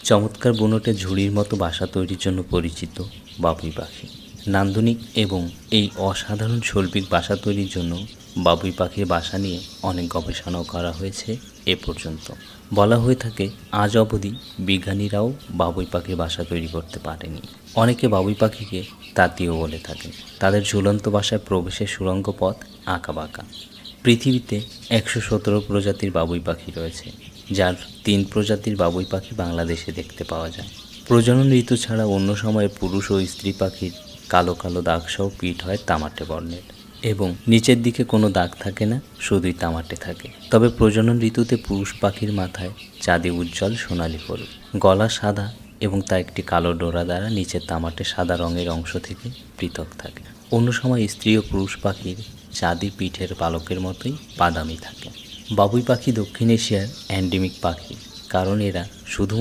চমৎকার বুনোটে ঝুড়ির মতো বাসা তৈরির জন্য পরিচিত বাবুই পাখি। নান্দনিক এবং এই অসাধারণ শৈল্পিক বাসা তৈরির জন্য বাবুই পাখির বাসা নিয়ে অনেক গবেষণাও করা হয়েছে এ পর্যন্ত। বলা হয়ে থাকে আজ অবধি বিজ্ঞানীরাও বাবুই পাখির বাসা তৈরি করতে পারেনি। অনেকে বাবুই পাখিকে তাঁতিও বলে থাকেন। তাদের ঝুলন্ত বাসায় প্রবেশের সুড়ঙ্গ পথ আঁকাবাঁকা। পৃথিবীতে ১১৭ প্রজাতির বাবুই পাখি রয়েছে, যার ৩ প্রজাতির বাবুই পাখি বাংলাদেশে দেখতে পাওয়া যায়। প্রজনন ঋতু ছাড়া অন্য সময়ে পুরুষ ও স্ত্রী পাখির কালো কালো দাগসহ পিঠ হয় তামাটে বর্ণের এবং নিচের দিকে কোনো দাগ থাকে না, শুধুই তামাটে থাকে। তবে প্রজনন ঋতুতে পুরুষ পাখির মাথায় চাঁদে উজ্জ্বল সোনালি হলুদ, গলা সাদা এবং তা একটি কালো ডোরা দ্বারা নিচের তামাটে সাদা রঙের অংশ থেকে পৃথক থাকে। অন্য সময় স্ত্রী ও পুরুষ পাখির চাঁদি পিঠের পালকের মতোই বাদামি থাকে। বাবুই পাখি দক্ষিণ এশিয়ার এন্ডেমিক পাখি, কারণ এরা শুধুমাত্র